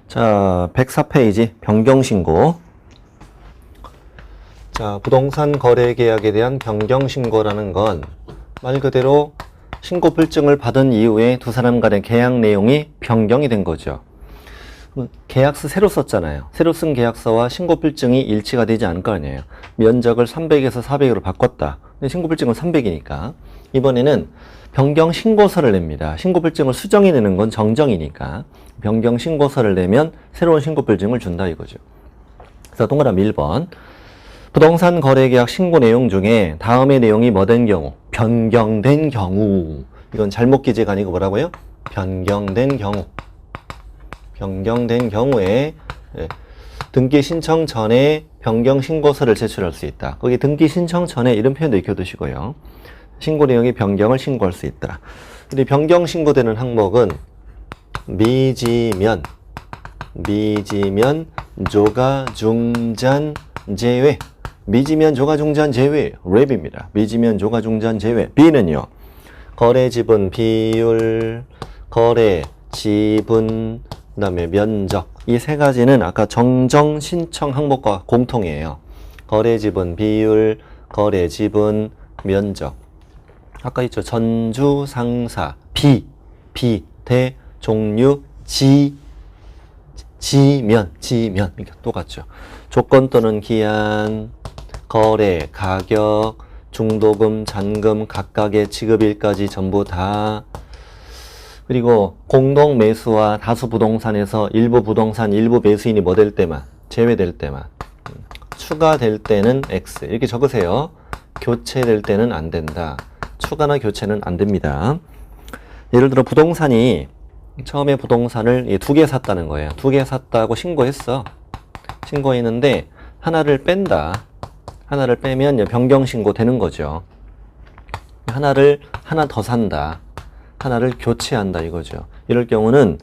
자, 104페이지 변경신고. 자, 부동산 거래 계약에 대한 변경신고라는 건 말 그대로 신고 필증을 받은 이후에 두 사람 간의 계약 내용이 변경이 된 거죠. 계약서 새로 썼잖아요. 새로 쓴 계약서와 신고 필증이 일치가 되지 않을 거 아니에요. 면적을 300에서 400으로 바꿨다. 근데 신고 필증은 300이니까 이번에는 변경 신고서를 냅니다. 신고 필증을 수정이 내는 건 정정이니까 변경 신고서를 내면 새로운 신고 필증을 준다 이거죠. 그래서 동그라미 1번. 부동산 거래계약 신고 내용 중에 다음의 내용이 뭐 된 경우? 변경된 경우. 이건 잘못 기재가 아니고 뭐라고요? 변경된 경우. 변경된 경우에 등기 신청 전에 변경 신고서를 제출할 수 있다. 거기 등기 신청 전에 이런 표현도 익혀두시고요. 신고 내용이 변경을 신고할 수 있다. 근데 변경 신고되는 항목은 미지면, 조가, 중잔, 제외. 미지면, 조가, 중잔, 제외. 랩입니다. 미지면, 조가, 중잔, 제외. B는요. 거래 지분 비율, 거래 지분, 그 다음에 면적. 이 세 가지는 아까 정정 신청 항목과 공통이에요. 거래 지분 비율, 거래 지분, 면적. 아까 있죠. 전주, 상사, 대, 종류, 지면. 이게 똑같죠. 조건 또는 기한, 거래, 가격, 중도금, 잔금, 각각의 지급일까지 전부 다. 그리고 공동 매수와 다수 부동산에서 일부 부동산, 일부 매수인이 뭐 될 때만, 제외될 때만, 추가될 때는 X. 이렇게 적으세요. 교체될 때는 안 된다. 추가나 교체는 안 됩니다. 예를 들어 부동산이 처음에 부동산을 2개 샀다는 거예요. 2개 샀다고 신고했어. 신고했는데 하나를 뺀다. 하나를 빼면 변경 신고 되는 거죠. 하나 더 산다. 하나를 교체한다 이거죠. 이럴 경우는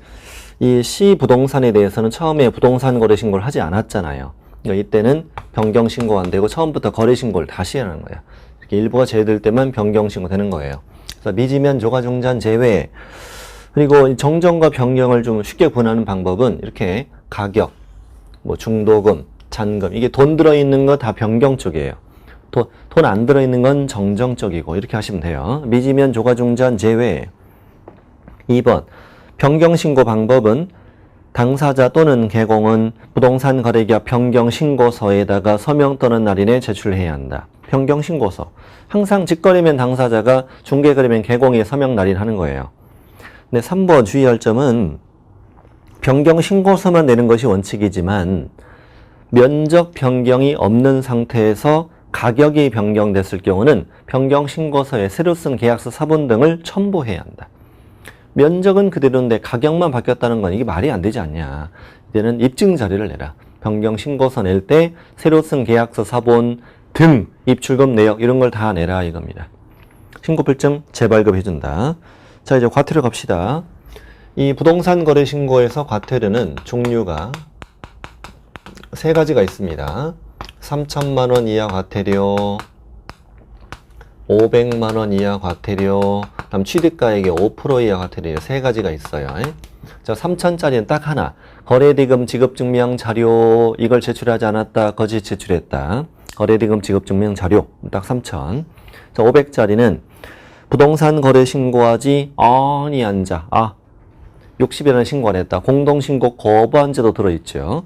이 C 부동산에 대해서는 처음에 부동산 거래 신고를 하지 않았잖아요. 그러니까 이때는 변경 신고 안 되고 처음부터 거래 신고를 다시 하는 거야. 이렇게 일부가 제외될 때만 변경 신고 되는 거예요. 그래서 미지면, 조가, 중잔, 제외. 그리고 정정과 변경을 좀 쉽게 구분하는 방법은 이렇게 가격, 뭐 중도금, 잔금, 이게 돈 들어있는 거 다 변경 쪽이에요. 돈 안 들어있는 건 정정 쪽이고 이렇게 하시면 돼요. 미지면, 조가, 중잔, 제외. 2번 변경 신고 방법은 당사자 또는 개공은 부동산 거래계약 변경 신고서에다가 서명 또는 날인에 제출해야 한다. 변경 신고서. 항상 직거래면 당사자가, 중개거래면 개공이 서명 날인하는 거예요. 근데 3번 주의할 점은 변경 신고서만 내는 것이 원칙이지만 면적 변경이 없는 상태에서 가격이 변경됐을 경우는 변경 신고서에 새로 쓴 계약서 사본 등을 첨부해야 한다. 면적은 그대로인데 가격만 바뀌었다는 건 이게 말이 안 되지 않냐. 이제는 입증 자료를 내라. 변경 신고서 낼 때 새로 쓴 계약서 사본 등 입출금 내역 이런 걸 다 내라 이겁니다. 신고필증 재발급 해준다. 자, 이제 과태료 갑시다. 이 부동산 거래 신고에서 과태료는 종류가 세 가지가 있습니다. 3천만 원 이하 과태료, 500만 원 이하 과태료, 다음 취득가액의 5% 이하 과태료 세 가지가 있어요. 자, 3천짜리는 딱 하나. 거래대금 지급증명 자료 이걸 제출하지 않았다. 거짓 제출했다. 거래대금 지급증명 자료 딱 3천. 자, 500짜리는 부동산 거래 신고하지 아니한 자. 60이라는 신고 안 했다. 공동신고 거부한 자도 들어있죠.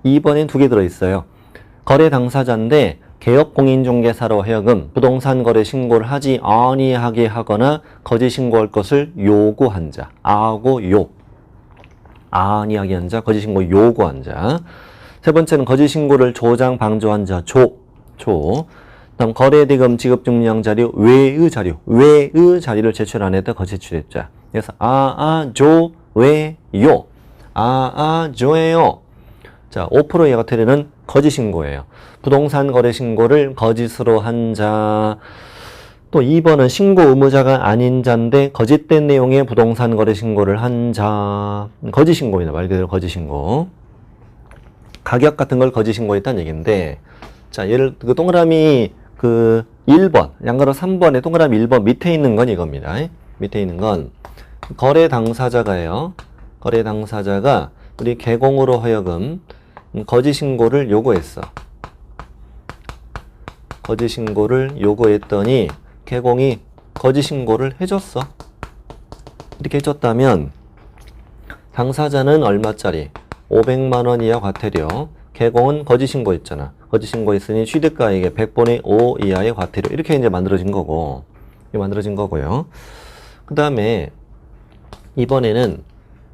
2번엔 2개 들어있어요. 거래 당사자인데 개업공인중개사로 하여금 부동산 거래 신고를 하지 아니하게 하거나 거짓 신고할 것을 요구한 자. 아니하게 한 자, 거짓 신고 요구한 자. 세 번째는 거짓 신고를 조장 방조한 자. 다음 거래대금 지급증명 자료 외의 자료를 제출 안 했다. 거짓 제출했자. 그래서 조예요. 자, 5% 이하 과태료는 거짓 신고예요. 부동산 거래 신고를 거짓으로 한 자. 또 2번은 신고 의무자가 아닌 자인데 거짓된 내용의 부동산 거래 신고를 한 자. 거짓 신고입니다. 말 그대로 거짓 신고. 가격 같은 걸 거짓 신고했다는 얘기인데, 자, 동그라미 1번, 양가로 3번에 동그라미 1번 밑에 있는 건 이겁니다. 밑에 있는 건 거래 당사자가요. 거래 당사자가 우리 개공으로 하여금 거짓 신고를 요구했어. 거짓 신고를 요구했더니 개공이 거짓 신고를 해줬어. 이렇게 해줬다면 당사자는 얼마짜리? 500만 원 이하 과태료. 개공은 거짓 신고했잖아. 거짓 신고했으니 취득가액의 100분의 5 이하의 과태료. 이렇게 이제 만들어진 거고. 요 그 다음에 이번에는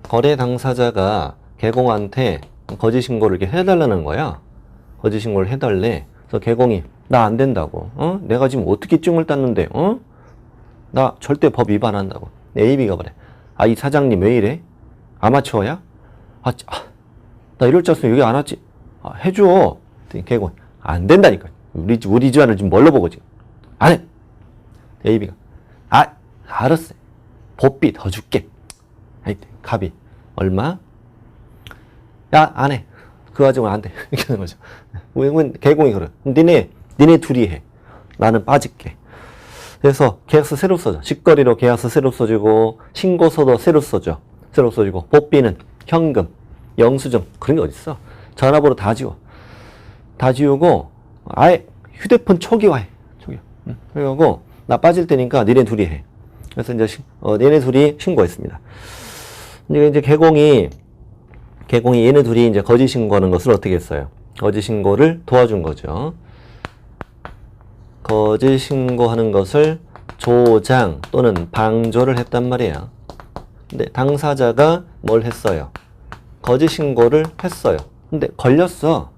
거래 당사자가 개공한테 거짓 신고를 이렇게 해달라는 거야. 거짓 신고를 해달래. 그래서 개공이 나 안 된다고. 내가 지금 어떻게 증을 땄는데? 나 절대 법 위반한다고. AB가 그래. 아, 이 사장님 왜 이래? 아마추어야? 나 이럴 줄 알았으면 여기 안 왔지. 해줘. 개공 안 된다니까. 우리 집안을 지금 뭘로 보고 지금 안 해. AB가 알았어. 법비 더 줄게. 갑이 얼마? 야, 안 해. 그 가지고는 안 돼. 이렇게 하는 거죠. 왜 개공이 그래. 니네 둘이 해. 나는 빠질게. 그래서 계약서 새로 써줘. 직거래로 계약서 새로 써주고 신고서도 새로 써줘. 새로 써주고 법비는 현금, 영수증 그런 게 어딨어. 전화번호 다 지워. 다 지우고 아예 휴대폰 초기화해. 그리고 나 빠질 테니까 니네 둘이 해. 그래서 이제 얘네 둘이 신고했습니다. 이제 개공이 얘네 둘이 이제 거짓 신고하는 것을 어떻게 했어요? 거짓 신고를 도와준 거죠. 거짓 신고하는 것을 조장 또는 방조를 했단 말이야. 근데 당사자가 뭘 했어요? 거짓 신고를 했어요. 근데 걸렸어.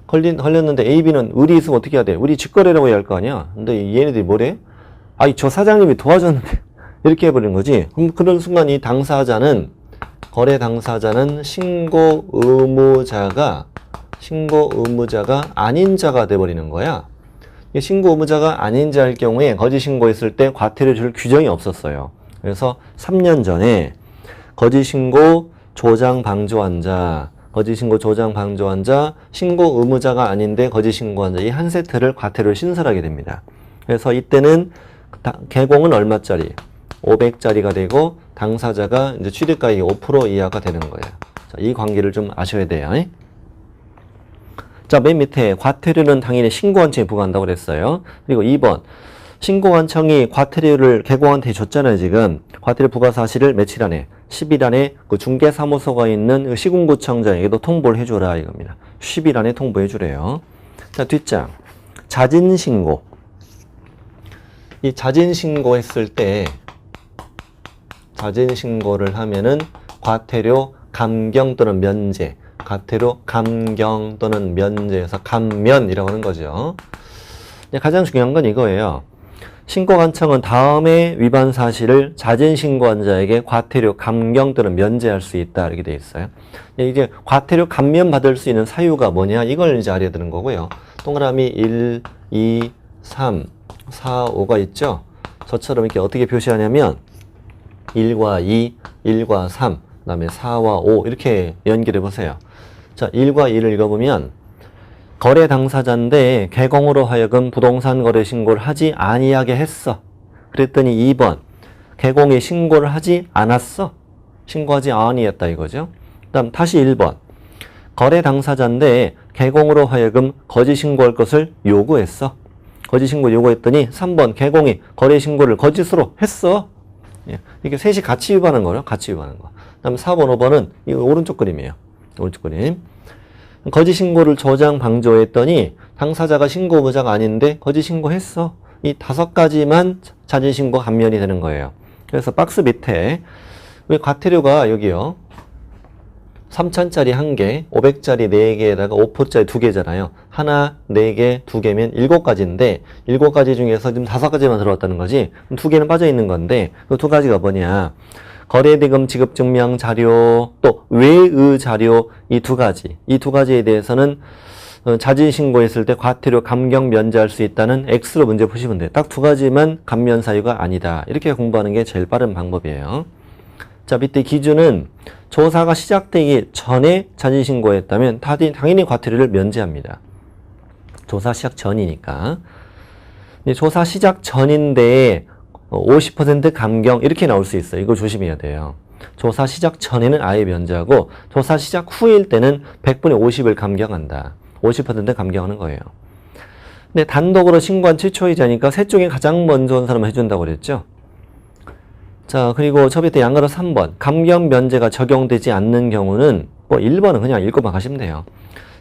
걸렸는데 AB는 의리 있으면 어떻게 해야 돼? 우리 직거래라고 해야 할 거 아니야? 근데 얘네들이 뭐래? 저 사장님이 도와줬는데. 이렇게 해버린 거지. 그럼 그런 순간 이 당사자는, 거래 당사자는 신고 의무자가 아닌 자가 돼버리는 거야. 신고 의무자가 아닌 자일 경우에 거짓 신고했을 때 과태료 줄 규정이 없었어요. 그래서 3년 전에 거짓 신고 조장 방조한 자, 신고 의무자가 아닌데 거짓 신고한 자, 이 한 세트를 과태료를 신설하게 됩니다. 그래서 이때는 개공은 얼마짜리? 500짜리가 되고 당사자가 이제 취득가액이 5% 이하가 되는 거예요. 자, 이 관계를 좀 아셔야 돼요. 자, 맨 밑에 과태료는 당연히 신고한청에 부과한다고 그랬어요. 그리고 2번 신고한청이 과태료를 개공한테 줬잖아요. 지금 과태료 부과 사실을 며칠 안에 10일 안에 그 중개사무소가 있는 그 시군구청장에게도 통보를 해줘라 이겁니다. 10일 안에 통보해 주래요. 자, 뒷장 자진신고. 이 자진신고 했을 때 자진신고를 하면은 과태료 감경 또는 면제, 과태료 감경 또는 면제에서 감면이라고 하는 거죠. 가장 중요한 건 이거예요. 신고관청은 다음에 위반 사실을 자진신고한 자에게 과태료 감경 또는 면제할 수 있다 이렇게 돼 있어요. 이제 과태료 감면 받을 수 있는 사유가 뭐냐 이걸 이제 알아야 되는 거고요. 동그라미 1, 2, 3, 4, 5가 있죠. 저처럼 이렇게 어떻게 표시하냐면 1과 2, 1과 3, 그 다음에 4와 5 이렇게 연결해 보세요. 자, 1과 2를 읽어보면 거래 당사자인데 개공으로 하여금 부동산 거래 신고를 하지 아니하게 했어. 그랬더니 2번 개공이 신고를 하지 않았어. 신고하지 아니했다 이거죠. 그 다음 다시 1번 거래 당사자인데 개공으로 하여금 거짓 신고할 것을 요구했어. 거짓 신고 요구했더니 3번 개공이 거래 신고를 거짓으로 했어. 이게 셋이 같이 위반한 거예요. 같이 위반한 거. 그 다음 4번, 5번은 이 오른쪽 그림이에요. 오른쪽 그림. 거짓 신고를 조장 방조했더니 당사자가 신고 의무자가 아닌데 거짓 신고했어. 이 5가지만 자진 신고 감면이 되는 거예요. 그래서 박스 밑에 왜 과태료가 여기요. 3,000짜리 1개, 500짜리 4개에다가 5%짜리 2개잖아요. 하나, 4개, 2개면 7가지인데 7가지 중에서 지금 5가지만 들어왔다는 거지. 2개는 빠져 있는 건데 그 2가지가 뭐냐? 거래대금 지급증명 자료 또 외의 자료 이 2가지. 이 2가지에 대해서는 자진 신고했을 때 과태료 감경 면제할 수 있다는 X로 문제 푸시면 돼요. 딱 2가지만 감면 사유가 아니다. 이렇게 공부하는 게 제일 빠른 방법이에요. 자, 밑에 기준은 조사가 시작되기 전에 자진 신고했다면 당연히 과태료를 면제합니다. 조사 시작 전이니까. 조사 시작 전인데 50% 감경 이렇게 나올 수 있어요. 이걸 조심해야 돼요. 조사 시작 전에는 아예 면제하고 조사 시작 후일 때는 100분의 50을 감경한다. 50% 감경하는 거예요. 근데 단독으로 신고한 최초이자니까 셋 중에 가장 먼저 온 사람을 해준다고 그랬죠. 자, 그리고 저 밑에 양가로 3번 감경 면제가 적용되지 않는 경우는 뭐 1번은 그냥 읽고만 가시면 돼요.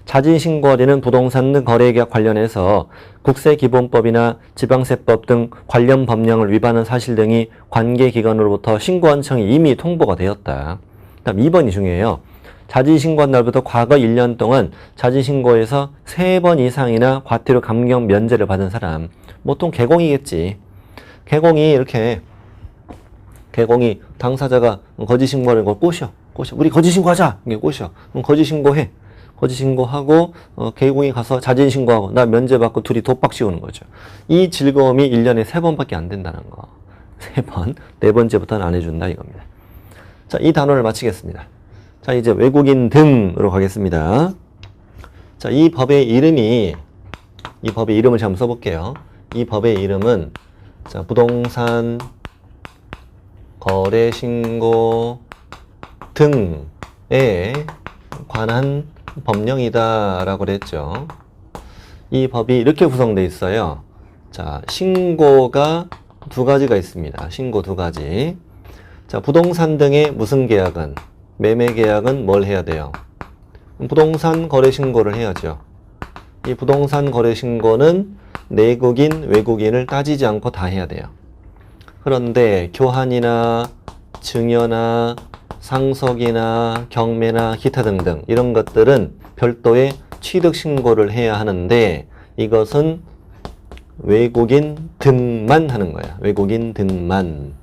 자진신고하려는 부동산 등 거래계약 관련해서 국세기본법이나 지방세법 등 관련 법령을 위반한 사실 등이 관계기관으로부터 신고한 청이 이미 통보가 되었다. 다음 2번이 중요해요. 자진신고한 날부터 과거 1년 동안 자진신고에서 3번 이상이나 과태료 감경 면제를 받은 사람, 보통 개공이겠지. 개공이 당사자가 거짓신고하는 걸 꼬셔. 우리 거짓신고하자! 이게 꼬셔. 그럼 거짓신고해. 거짓신고하고 개공이 가서 자진신고하고 나 면제받고 둘이 독박 씌우는 거죠. 이 즐거움이 1년에 3번밖에 안 된다는 거. 3번, 4번째부터는 안 해준다 이겁니다. 자, 이 단원을 마치겠습니다. 자, 이제 외국인 등으로 가겠습니다. 자, 이 법의 이름을 제가 한번 써볼게요. 이 법의 이름은 자, 부동산 거래신고 등에 관한 법령이다 라고 그랬죠. 이 법이 이렇게 구성되어 있어요. 자, 신고가 2가지가 있습니다. 신고 2가지. 자, 부동산 등의 무슨 계약은, 매매 계약은 뭘 해야 돼요? 부동산 거래 신고를 해야죠. 이 부동산 거래 신고는 내국인, 외국인을 따지지 않고 다 해야 돼요. 그런데 교환이나 증여나 상속이나 경매나 기타 등등 이런 것들은 별도의 취득 신고를 해야 하는데 이것은 외국인 등만 하는 거야. 외국인 등만.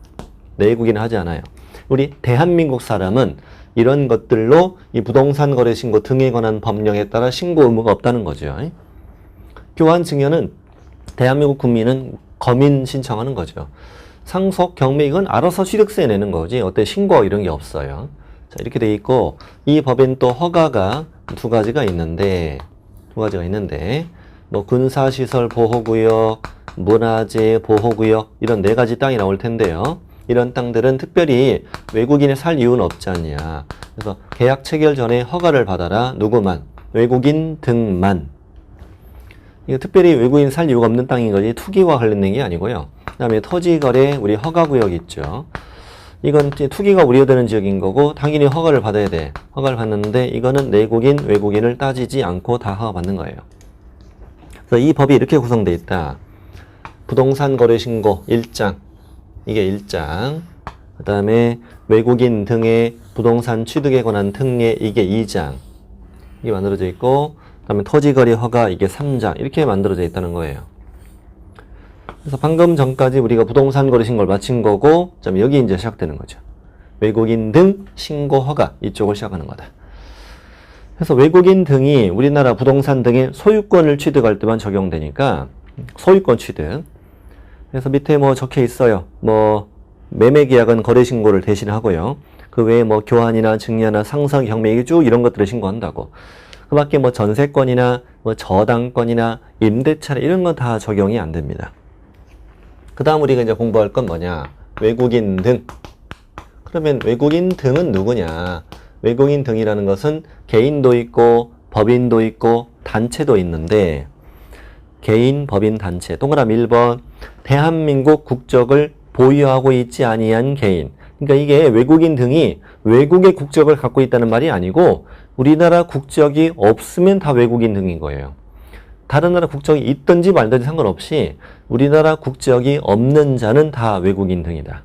내국인은 하지 않아요. 우리 대한민국 사람은 이런 것들로 이 부동산 거래 신고 등에 관한 법령에 따라 신고 의무가 없다는 거죠. 교환 증여는 대한민국 국민은 거민 신청하는 거죠. 상속, 경매 이건 알아서 취득세 내는 거지 어때 신고 이런 게 없어요. 자, 이렇게 돼 있고 이 법엔 또 허가가 2가지가 있는데 뭐 군사시설 보호구역, 문화재 보호구역 이런 4가지 땅이 나올 텐데요. 이런 땅들은 특별히 외국인이 살 이유는 없지 않냐. 그래서 계약 체결 전에 허가를 받아라. 누구만? 외국인 등만. 이거 특별히 외국인 살 이유가 없는 땅인 거지 투기와 관련된 게 아니고요. 그 다음에 토지거래 우리 허가구역 있죠. 이건 투기가 우려되는 지역인 거고 당연히 허가를 받아야 돼. 허가를 받는데 이거는 내국인, 외국인을 따지지 않고 다 허가받는 거예요. 그래서 이 법이 이렇게 구성되어 있다. 부동산 거래 신고 1장. 이게 1장. 그 다음에 외국인 등의 부동산 취득에 관한 특례 이게 2장. 이게 만들어져 있고 그 다음에 토지거래 허가 이게 3장 이렇게 만들어져 있다는 거예요. 그래서 방금 전까지 우리가 부동산 거래 신고를 마친 거고 여기 이제 시작되는 거죠. 외국인 등 신고 허가 이쪽을 시작하는 거다. 그래서 외국인 등이 우리나라 부동산 등의 소유권을 취득할 때만 적용되니까 소유권 취득. 그래서 밑에 뭐 적혀 있어요. 뭐 매매 계약은 거래 신고를 대신 하고요. 그 외에 뭐 교환이나 증여나 상속, 경매 쭉 이런 것들을 신고한다고. 그 밖에 뭐 전세권이나 뭐 저당권이나 임대차 이런 건 다 적용이 안 됩니다. 그 다음 우리가 이제 공부할 건 뭐냐? 외국인 등. 그러면 외국인 등은 누구냐? 외국인 등이라는 것은 개인도 있고 법인도 있고 단체도 있는데 개인, 법인, 단체. 동그라미 1번. 대한민국 국적을 보유하고 있지 아니한 개인. 그러니까 이게 외국인 등이 외국의 국적을 갖고 있다는 말이 아니고 우리나라 국적이 없으면 다 외국인 등인 거예요. 다른 나라 국적이 있든지 말든지 상관없이 우리나라 국적이 없는 자는 다 외국인 등이다.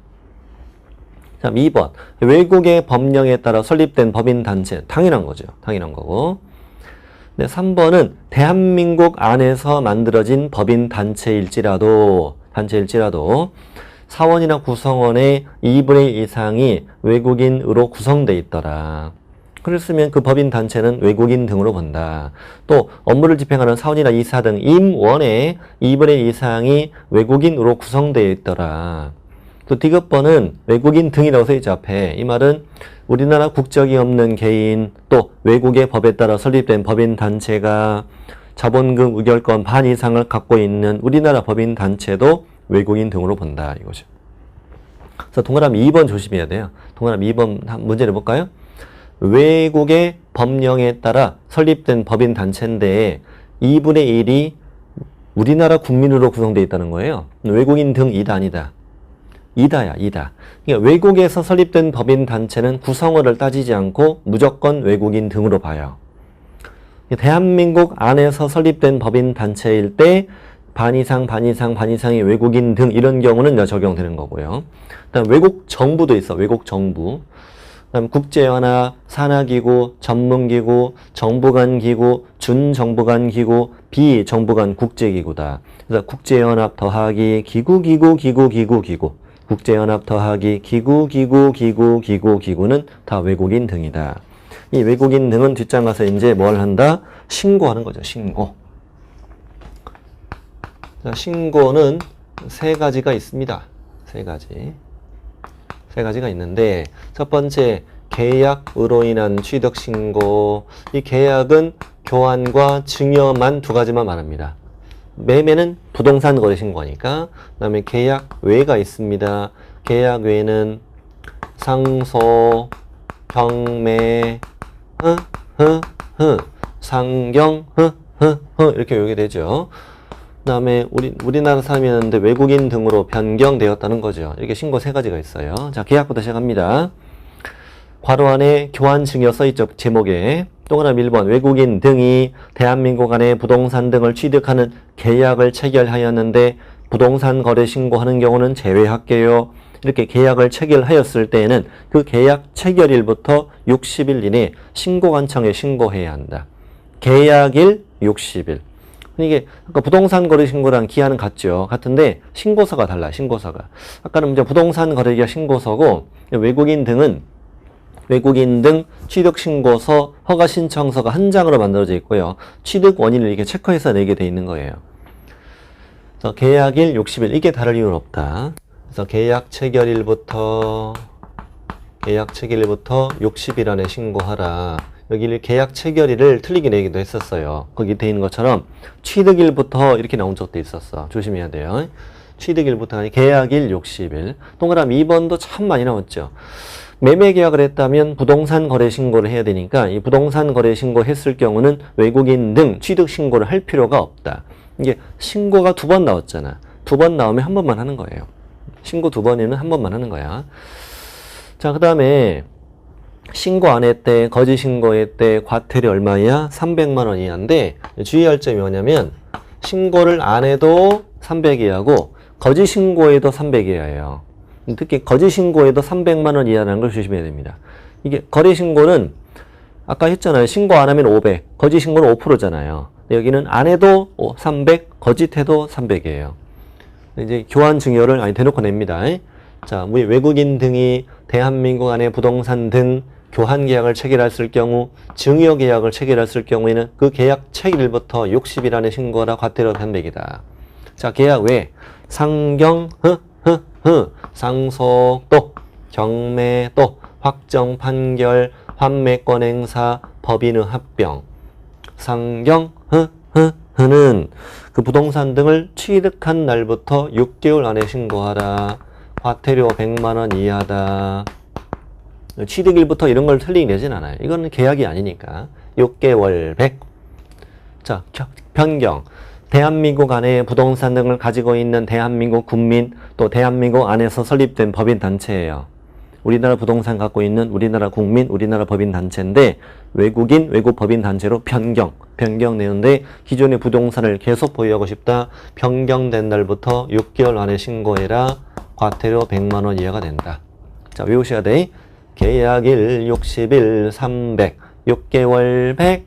자, 2번. 외국의 법령에 따라 설립된 법인단체. 당연한 거죠. 당연한 거고. 네, 3번은 대한민국 안에서 만들어진 법인단체일지라도 사원이나 구성원의 2분의 1 이상이 외국인으로 구성되어 있더라. 그랬으면 그 법인단체는 외국인 등으로 본다. 또 업무를 집행하는 사원이나 이사 등 임원의 2분의 1 이상이 외국인으로 구성되어 있더라. 또 디귿번은 외국인 등이라고 써있죠. 앞에. 이 말은 우리나라 국적이 없는 개인 또 외국의 법에 따라 설립된 법인단체가 자본금 의결권 반 이상을 갖고 있는 우리나라 법인단체도 외국인 등으로 본다 이거죠. 그래서 동그라미 2번 조심해야 돼요. 동그라미 2번 문제 내볼까요? 외국의 법령에 따라 설립된 법인 단체인데 2분의 1이 우리나라 국민으로 구성되어 있다는 거예요. 외국인 등 이다 아니다? 이다야, 이다. 그러니까 외국에서 설립된 법인 단체는 구성원을 따지지 않고 무조건 외국인 등으로 봐요. 대한민국 안에서 설립된 법인 단체일 때 반 이상이 외국인 등 이런 경우는 적용되는 거고요. 그다음 외국 정부도 있어. 외국 정부. 그다음 국제연합, 산하기구, 전문기구, 정부 간 기구, 준정부 간 기구, 비정부 간 국제기구다. 그래서 국제연합 더하기 기구. 국제연합 더하기 기구는 다 외국인 등이다. 이 외국인 등은 뒷장 가서 이제 뭘 한다? 신고하는 거죠. 신고. 자, 신고는 세 가지가 있습니다. 세 가지가 있는데 첫 번째 계약으로 인한 취득 신고. 이 계약은 교환과 증여만 두 가지만 말합니다. 매매는 부동산 거래 신고하니까. 그다음에 계약 외가 있습니다. 계약 외에는 상소, 경매, 상경, 이렇게 외우게 되죠. 그다음에 우리나라 사람이었는데 외국인 등으로 변경되었다는 거죠. 이렇게 신고 세 가지가 있어요. 자, 계약부터 시작합니다. 괄호 안에 교환 증여 써있죠. 제목에. 동그라미 1번 외국인 등이 대한민국 안에 부동산 등을 취득하는 계약을 체결하였는데 부동산 거래 신고하는 경우는 제외할게요. 이렇게 계약을 체결하였을 때에는 그 계약 체결일부터 60일 이내에 신고관청에 신고해야 한다. 계약일 60일. 이게 아까 부동산 거래 신고랑 기한은 같죠. 같은데 신고서가 달라. 신고서가. 아까는 이제 부동산 거래기가 신고서고 외국인 등 취득 신고서 허가 신청서가 한 장으로 만들어져 있고요. 취득 원인을 이렇게 체크해서 내게 돼 있는 거예요. 그래서 계약일 60일 이게 다를 이유는 없다. 그래서 계약 체결일부터 60일 안에 신고하라. 여기 계약 체결일을 틀리게 내기도 했었어요. 거기 돼 있는 것처럼 취득일부터 이렇게 나온 적도 있었어. 조심해야 돼요. 취득일부터 아니 계약일 60일. 동그라미 2번도 참 많이 나왔죠. 매매 계약을 했다면 부동산 거래 신고를 해야 되니까 이 부동산 거래 신고 했을 경우는 외국인 등 취득 신고를 할 필요가 없다. 이게 신고가 2번 나왔잖아. 2번 나오면 한 번만 하는 거예요. 신고 2번에는 한 번만 하는 거야. 자, 그 다음에 신고 안 했대, 거짓 신고했대, 과태료 얼마야? 300만 원 이하인데 주의할 점이 뭐냐면 신고를 안 해도 300이하고 거짓 신고에도 300이에요. 특히 거짓 신고에도 300만 원 이하라는 걸 조심해야 됩니다. 이게 거래 신고는 아까 했잖아요. 신고 안 하면 500, 거짓 신고는 5%잖아요. 여기는 안 해도 300, 거짓해도 300이에요. 이제 교환 증여를 대놓고 냅니다. 자, 우리 외국인 등이 대한민국 안에 부동산 등 교환 계약을 체결했을 경우, 증여 계약을 체결했을 경우에는 그 계약 체결일부터 60일 안에 신고하라. 과태료 300이다. 자, 계약 외 상경, 상속, 경매, 확정 판결, 환매권 행사, 법인의 합병. 상경, 는 그 부동산 등을 취득한 날부터 6개월 안에 신고하라. 과태료 100만 원 이하다. 취득일부터 이런 걸 틀리게 내진 않아요. 이거는 계약이 아니니까. 6개월 100. 자, 변경. 대한민국 안에 부동산 등을 가지고 있는 대한민국 국민, 또 대한민국 안에서 설립된 법인 단체예요. 우리나라 부동산 갖고 있는 우리나라 국민, 우리나라 법인 단체인데 외국인, 외국 법인 단체로 변경되는데 기존의 부동산을 계속 보유하고 싶다. 변경된 날부터 6개월 안에 신고해라. 과태료 100만 원 이하가 된다. 자, 외우셔야 돼. 계약일 60일 300, 6개월 100,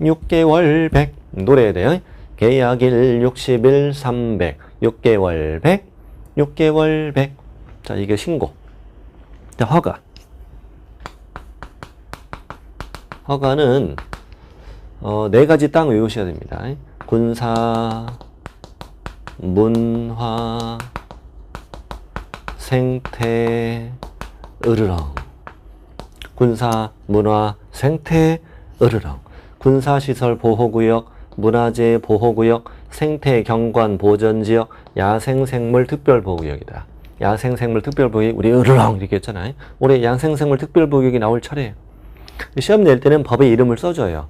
6개월 100. 노래해야 돼요. 계약일 60일 300, 6개월 100, 6개월 100. 자, 이게 신고. 자, 허가. 허가는 4가지 땅 외우셔야 됩니다. 군사, 문화, 생태, 으르렁. 군사, 문화, 생태, 으르렁. 군사시설 보호구역, 문화재 보호구역, 생태 경관 보전지역, 야생생물 특별보호구역이다. 야생생물 특별보육 우리 으르렁 이렇게 했잖아요. 올해 야생생물 특별보육이 나올 차례예요. 시험 낼 때는 법의 이름을 써줘요.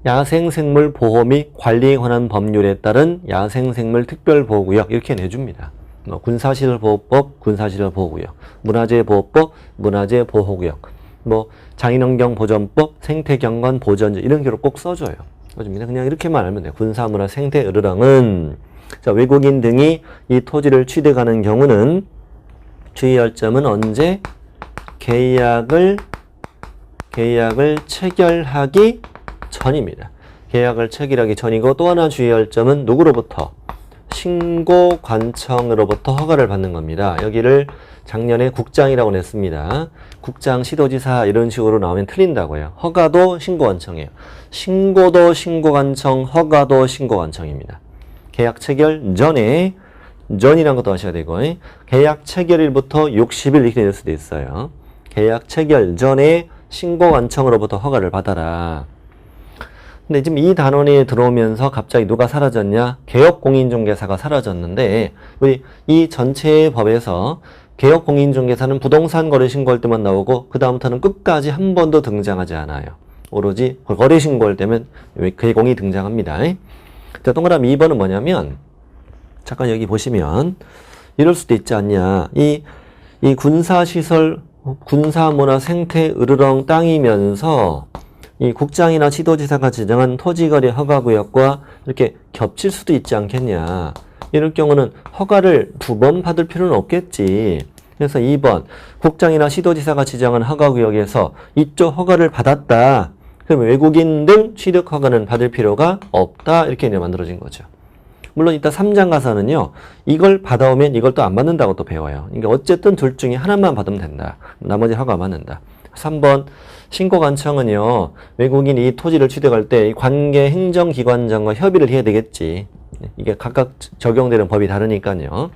야생생물 보호 및 관리에 관한 법률에 따른 야생생물 특별보호구역 이렇게 내줍니다. 뭐 군사시설보호법, 군사시설보호구역, 문화재보호법, 문화재보호구역, 뭐 장인환경보전법, 생태경관보전제 이런 개로 꼭 써줘요. 써줍니다. 그냥 이렇게만 알면 돼요. 군사문화 생태 으르렁은 자, 외국인 등이 이 토지를 취득하는 경우는 주의할 점은 언제 계약을 체결하기 전입니다. 계약을 체결하기 전이고 또 하나 주의할 점은 누구로부터? 신고관청으로부터 허가를 받는 겁니다. 여기를 작년에 국장이라고 냈습니다. 국장, 시도지사 이런 식으로 나오면 틀린다고요. 허가도 신고관청이에요. 신고도 신고관청, 허가도 신고관청입니다. 계약 체결 전에, 전이라는 것도 아셔야 되고, 계약 체결일부터 60일 이렇게 될 수도 있어요. 계약 체결 전에 신고관청으로부터 허가를 받아라. 근데 지금 이 단원이 들어오면서 갑자기 누가 사라졌냐? 개업공인중개사가 사라졌는데, 우리 이 전체의 법에서 개업공인중개사는 부동산 거래 신고할 때만 나오고, 그 다음부터는 끝까지 한 번도 등장하지 않아요. 오로지 거래 신고할 때면 개공이 등장합니다. 자, 동그라미 2번은 뭐냐면, 잠깐 여기 보시면, 이럴 수도 있지 않냐. 이 군사시설, 군사문화 생태 으르렁 땅이면서, 이 국장이나 지도지사가 지정한 토지거래 허가구역과 이렇게 겹칠 수도 있지 않겠냐. 이럴 경우는 허가를 2번 받을 필요는 없겠지. 그래서 2번 국장이나 시도지사가 지정한 허가구역에서 이쪽 허가를 받았다. 그럼 외국인 등 취득 허가는 받을 필요가 없다. 이렇게 만들어진 거죠. 물론 이따 3장 가서는요. 이걸 받아오면 이걸 또 안 받는다고 또 배워요. 그러니까 어쨌든 둘 중에 하나만 받으면 된다. 나머지 허가 안 받는다. 3번 신고관청은요. 외국인이 이 토지를 취득할 때 관계 행정기관장과 협의를 해야 되겠지. 이게 각각 적용되는 법이 다르니까요.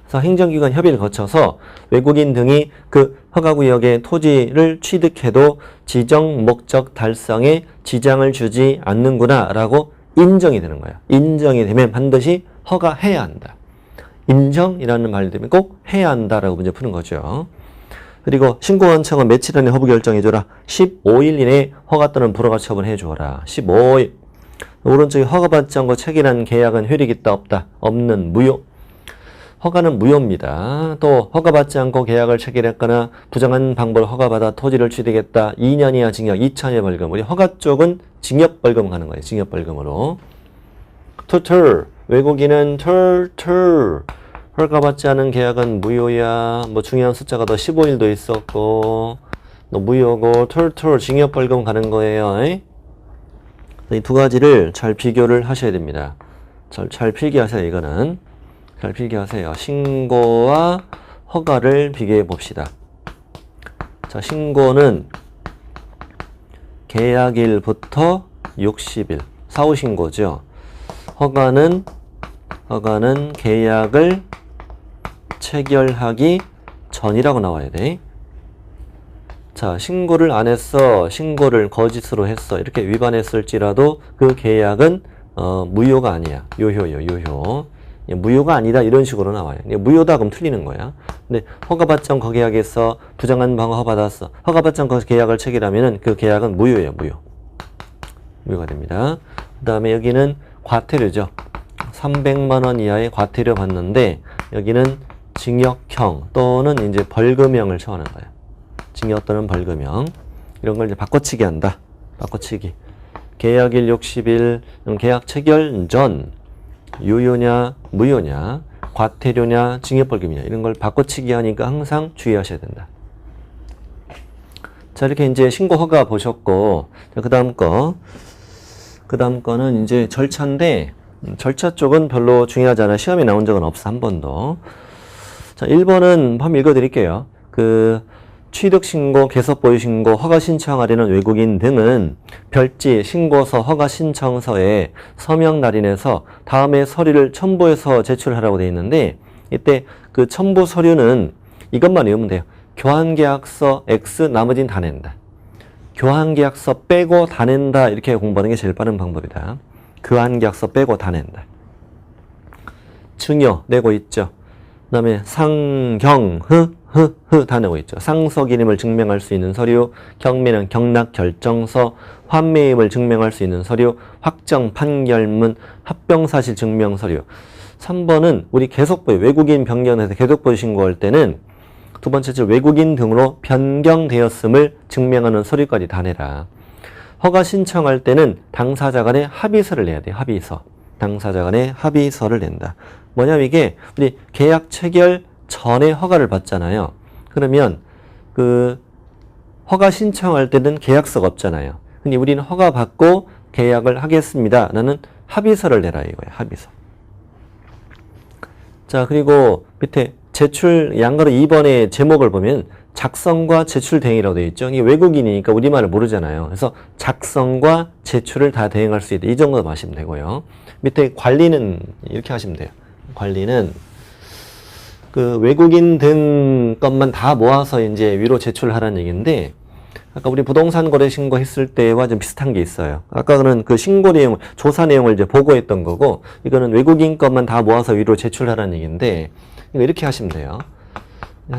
그래서 행정기관 협의를 거쳐서 외국인 등이 그 허가구역의 토지를 취득해도 지정 목적 달성에 지장을 주지 않는구나 라고 인정이 되는 거야. 인정이 되면 반드시 허가해야 한다. 인정이라는 말 때문에 꼭 해야 한다라고 문제 푸는 거죠. 그리고 신고관청은 며칠 안에 허브 결정해줘라. 15일 이내에 허가 또는 불허가 처분해줘라. 15일. 오른쪽에 허가받지 않고 체결한 계약은 효력이 있다 없다. 없는 무효. 허가는 무효입니다. 또 허가받지 않고 계약을 체결했거나 부정한 방법을 허가받아 토지를 취득했다. 2년 이하 징역 2천의 벌금. 우리 허가 쪽은 징역벌금 가는 거예요. 징역벌금으로. 투툴. 외국인은 툴툴. 허가받지 않은 계약은 무효야. 뭐 중요한 숫자가 더 15일도 있었고 너 무효고 툴툴 징역벌금 가는 거예요. 이 두 가지를 잘 비교를 하셔야 됩니다. 잘 필기하세요. 이거는 잘 필기하세요. 신고와 허가를 비교해 봅시다. 자, 신고는 계약일부터 60일 사후신고죠. 허가는 계약을 체결하기 전이라고 나와야 돼. 자, 신고를 안 했어. 신고를 거짓으로 했어. 이렇게 위반했을지라도 그 계약은 무효가 아니야. 요효요, 요효. 무효가 아니다. 이런 식으로 나와요. 무효다 그럼 틀리는 거야. 근데 허가받지 않고 계약에서 부정한 방어 허가받았어. 허가받지 않고 계약을 체결하면은 그 계약은 무효예요. 무효. 무효가 됩니다. 그 다음에 여기는 과태료죠. 300만 원 이하의 과태료 받는데 여기는 징역형 또는 이제 벌금형을 처하는 거예요. 징역 또는 벌금형. 이런 걸 이제 바꿔치기 한다. 바꿔치기. 계약일 60일, 계약 체결 전 유효냐, 무효냐, 과태료냐, 징역벌금이냐 이런 걸 바꿔치기 하니까 항상 주의하셔야 된다. 자, 이렇게 이제 신고 허가 보셨고, 자, 그 다음 거는 이제 절차인데, 절차 쪽은 별로 중요하지 않아. 시험에 나온 적은 없어, 한 번도. 자, 1번은 한번 읽어드릴게요. 취득신고, 개섭보유신고, 허가신청하려는 외국인 등은 별지, 신고서, 허가신청서에 서명 날인해서 다음에 서류를 첨부해서 제출하라고 되어 있는데 이때 그 첨부 서류는 이것만 외우면 돼요. 교환계약서 X, 나머지는 다 낸다. 교환계약서 빼고 다 낸다. 이렇게 공부하는 게 제일 빠른 방법이다. 교환계약서 빼고 다 낸다. 증여 내고 있죠. 그다음에 상경, 다 나오고 있죠. 상속인임을 증명할 수 있는 서류, 경매는 경락 결정서, 환매임을 증명할 수 있는 서류, 확정 판결문, 합병사실 증명 서류. 3번은 우리 계속보유, 외국인 변경해서 계속보유 신고할 때는 두 번째 줄 외국인 등으로 변경되었음을 증명하는 서류까지 다 내라. 허가 신청할 때는 당사자 간에 합의서를 내야 돼요. 합의서. 당사자 간에 합의서를 낸다. 뭐냐면 이게 우리 계약 체결 전에 허가를 받잖아요. 그러면 그 허가 신청할 때는 계약서가 없잖아요. 근데 우리는 허가 받고 계약을 하겠습니다. 라는 합의서를 내라 이거예요. 합의서. 자, 그리고 밑에 제출 양가로 2번의 제목을 보면 작성과 제출 대행이라고 되어 있죠. 이게 외국인이니까 우리말을 모르잖아요. 그래서 작성과 제출을 다 대행할 수 있다. 이 정도 하시면 되고요. 밑에 관리는 이렇게 하시면 돼요. 관리는 그 외국인 등 것만 다 모아서 이제 위로 제출하라는 얘기인데, 아까 우리 부동산 거래 신고 했을 때와 좀 비슷한 게 있어요. 아까는 그 신고 내용, 조사 내용을 이제 보고했던 거고, 이거는 외국인 것만 다 모아서 위로 제출하라는 얘기인데, 이거 이렇게 하시면 돼요.